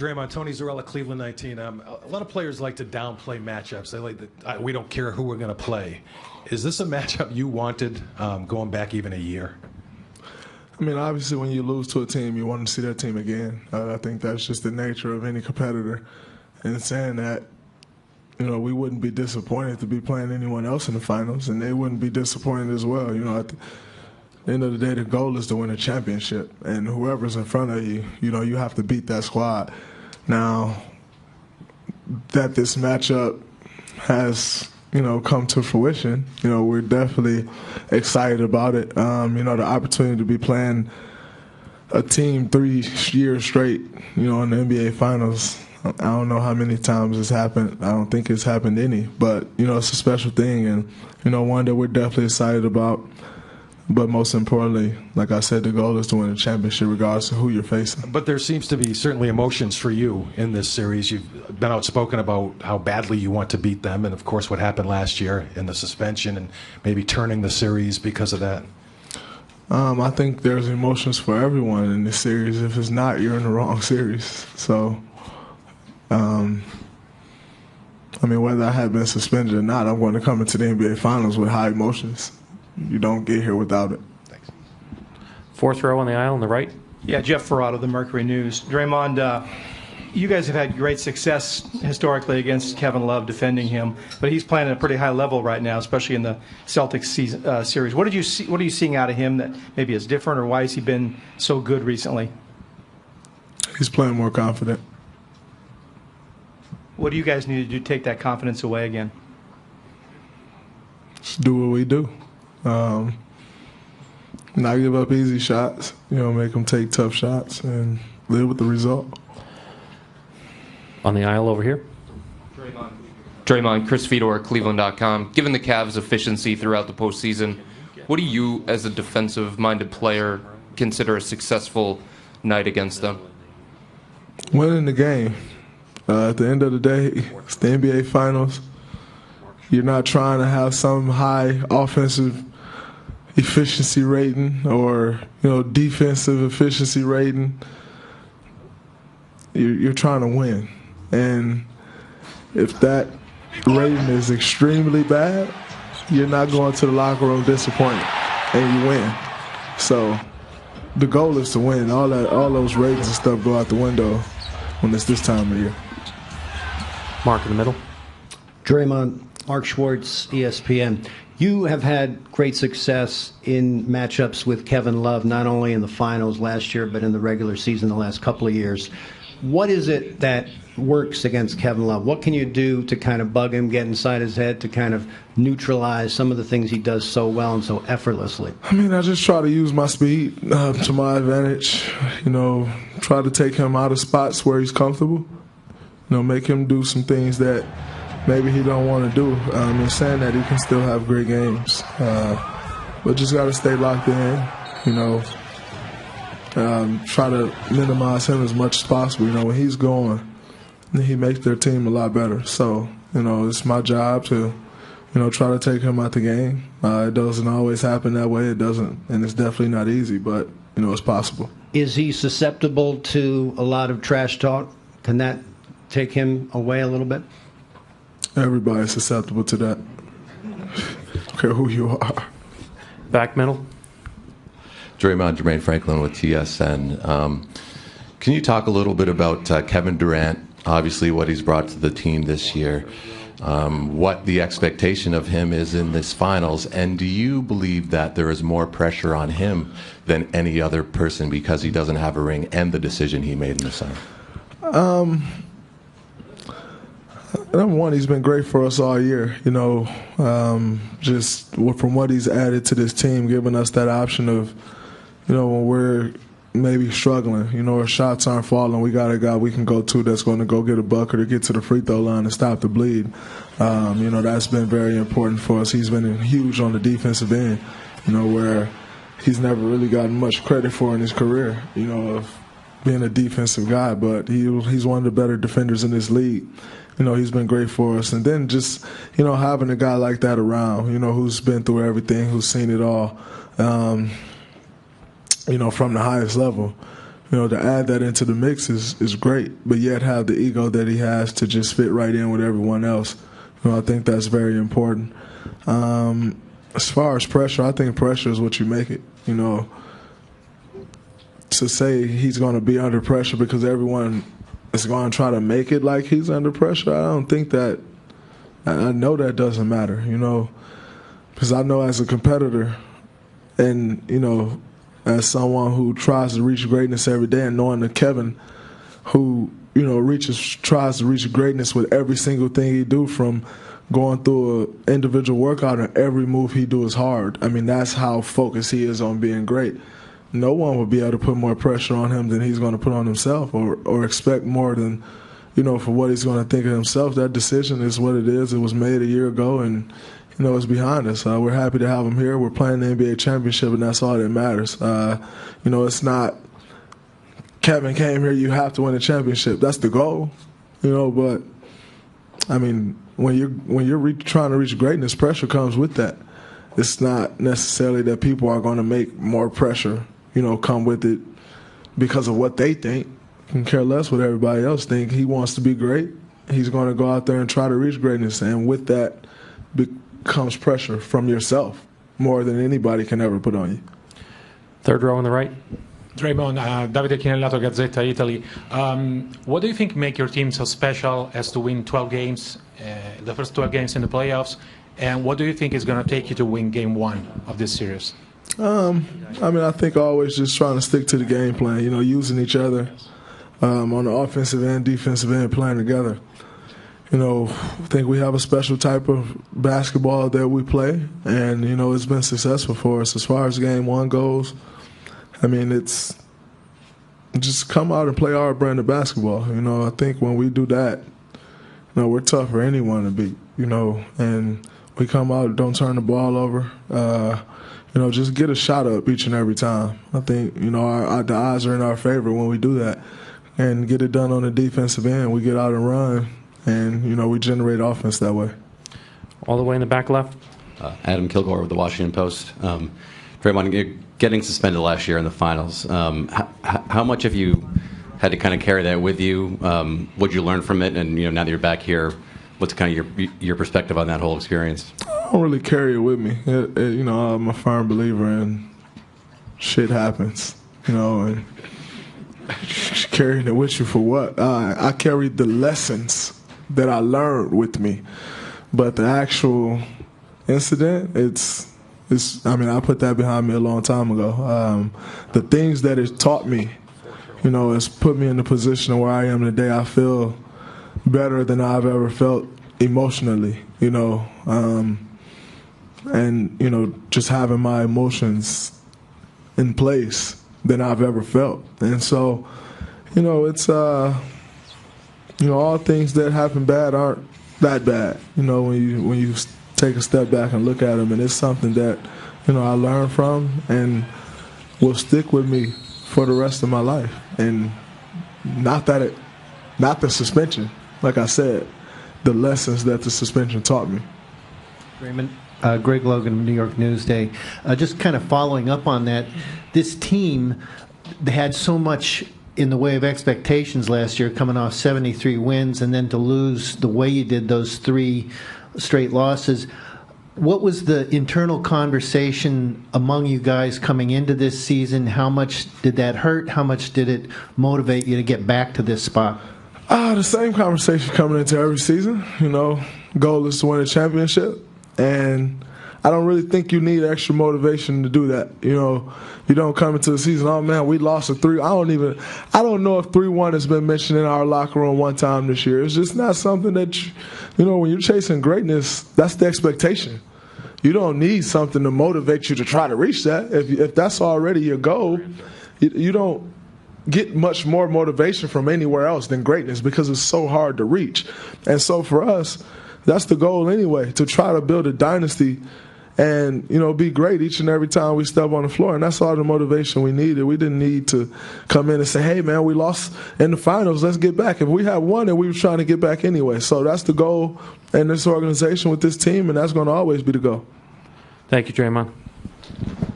Draymond, Tony Zarella, Cleveland 19. A lot of players like to downplay matchups. They like we don't care who we're going to play. Is this a matchup you wanted going back even a year? I mean, obviously, when you lose to a team, you want to see that team again. I think that's just the nature of any competitor. And saying that, we wouldn't be disappointed to be playing anyone else in the finals, and they wouldn't be disappointed as well. At the end of the day, the goal is to win a championship, and whoever's in front of you, you have to beat that squad. Now, that this matchup has, come to fruition, we're definitely excited about it. The opportunity to be playing a team 3 years straight, in the NBA Finals, I don't know how many times it's happened. I don't think it's happened any, but, it's a special thing and, one that we're definitely excited about. But most importantly, like I said, the goal is to win a championship regardless of who you're facing. But there seems to be certainly emotions for you in this series. You've been outspoken about how badly you want to beat them, and of course what happened last year in the suspension and maybe turning the series because of that. I think there's emotions for everyone in this series. If it's not, you're in the wrong series. So, whether I had been suspended or not, I'm going to come into the NBA Finals with high emotions. You don't get here without it. Thanks. Fourth row on the aisle on the right. Yeah, Jeff Ferrato, the Mercury News. Draymond, you guys have had great success historically against Kevin Love defending him, but he's playing at a pretty high level right now, especially in the Celtics series. What are you seeing out of him that maybe is different, or why has he been so good recently? He's playing more confident. What do you guys need to do to take that confidence away again? Just do what we do. Not give up easy shots, make them take tough shots and live with the result. On the aisle over here. Draymond, Chris Fedor, Cleveland.com. Given the Cavs' efficiency throughout the postseason, what do you, as a defensive-minded player, consider a successful night against them? Winning the game. At the end of the day, it's the NBA Finals. You're not trying to have some high offensive efficiency rating or, defensive efficiency rating. You're trying to win. And if that rating is extremely bad, you're not going to the locker room disappointed, and you win. So the goal is to win. All those ratings and stuff go out the window when it's this time of year. Mark in the middle. Draymond, Mark Schwartz, ESPN. You have had great success in matchups with Kevin Love, not only in the finals last year, but in the regular season the last couple of years. What is it that works against Kevin Love? What can you do to kind of bug him, get inside his head, to kind of neutralize some of the things he does so well and so effortlessly? I just try to use my speed to my advantage. Try to take him out of spots where he's comfortable. Make him do some things that maybe he don't want to do. And saying that, he can still have great games. But just got to stay locked in, try to minimize him as much as possible. When he's going, he makes their team a lot better. So, it's my job to, try to take him out the game. It doesn't always happen that way. It doesn't, and it's definitely not easy, but, it's possible. Is he susceptible to a lot of trash talk? Can that take him away a little bit? Everybody's susceptible to that. I don't care who you are. Back middle. Jermaine Franklin with TSN. Can you talk a little bit about Kevin Durant, obviously what he's brought to the team this year, what the expectation of him is in this finals, and do you believe that there is more pressure on him than any other person because he doesn't have a ring and the decision he made in the summer? Number one, he's been great for us all year. Just from what he's added to this team, giving us that option of, when we're maybe struggling, our shots aren't falling, we got a guy we can go to that's going to go get a bucket or get to the free throw line and stop the bleed. That's been very important for us. He's been huge on the defensive end, where he's never really gotten much credit for in his career, of being a defensive guy, but he's one of the better defenders in this league. He's been great for us. And then just, having a guy like that around, who's been through everything, who's seen it all, from the highest level, to add that into the mix is great, but yet have the ego that he has to just fit right in with everyone else. I think that's very important. As far as pressure, I think pressure is what you make it. To say he's going to be under pressure because everyone is going to try to make it like he's under pressure, I don't think that. I know that doesn't matter, because I know as a competitor and, as someone who tries to reach greatness every day, and knowing that Kevin, who tries to reach greatness with every single thing he do, from going through an individual workout, and every move he do is hard. I mean, that's how focused he is on being great. No one would be able to put more pressure on him than he's going to put on himself, or expect more than, for what he's going to think of himself. That decision is what it is. It was made a year ago, and it's behind us. We're happy to have him here. We're playing the NBA championship, and that's all that matters. It's not Kevin came here, you have to win a championship. That's the goal, But I mean, when you're trying to reach greatness, pressure comes with that. It's not necessarily that people are going to make more pressure, come with it because of what they think. Can care less what everybody else think. He wants to be great. He's going to go out there and try to reach greatness, and with that comes pressure from yourself more than anybody can ever put on you. Third row on the right. Draymond, Davide Chinellato, Gazzetta Italy. What do you think make your team so special as to win 12 games, the first 12 games in the playoffs? And what do you think is going to take you to win game 1 of this series? I think always just trying to stick to the game plan, using each other on the offensive and defensive end, playing together. I think we have a special type of basketball that we play, and, it's been successful for us. As far as game 1 goes, it's just come out and play our brand of basketball. I think when we do that, we're tough for anyone to beat, and we come out, don't turn the ball over, just get a shot up each and every time. I think, the odds are in our favor when we do that and get it done on the defensive end. We get out and run, and, we generate offense that way. All the way in the back left. Adam Kilgore with the Washington Post. Draymond, getting suspended last year in the finals, how much have you had to kind of carry that with you? What did you learn from it? And, now that you're back here, what's kind of your perspective on that whole experience? I don't really carry it with me. I'm a firm believer in shit happens, and carrying it with you for what? I carried the lessons that I learned with me, but the actual incident, I put that behind me a long time ago. The things that it taught me, it's put me in the position where I am today. I feel better than I've ever felt emotionally, and, just having my emotions in place than I've ever felt. And so, it's, all things that happen bad aren't that bad, when you take a step back and look at them. And it's something that, I learned from and will stick with me for the rest of my life. And not the suspension, like I said, the lessons that the suspension taught me. Raymond, Greg Logan, New York Newsday. Just kind of following up on that, this team had so much in the way of expectations last year, coming off 73 wins, and then to lose the way you did those 3 straight losses. What was the internal conversation among you guys coming into this season? How much did that hurt? How much did it motivate you to get back to this spot? The same conversation coming into every season. Goal is to win a championship, and I don't really think you need extra motivation to do that. You don't come into the season, oh man, we lost a 3. I don't know if 3-1 has been mentioned in our locker room one time this year. It's just not something that when you're chasing greatness, that's the expectation. You don't need something to motivate you to try to reach that. If that's already your goal, you don't get much more motivation from anywhere else than greatness, because it's so hard to reach. And so for us, that's the goal anyway, to try to build a dynasty and, be great each and every time we step on the floor. And that's all the motivation we needed. We didn't need to come in and say, hey, man, we lost in the finals. Let's get back. If we had won, then we were trying to get back anyway. So that's the goal in this organization with this team, and that's going to always be the goal. Thank you, Draymond.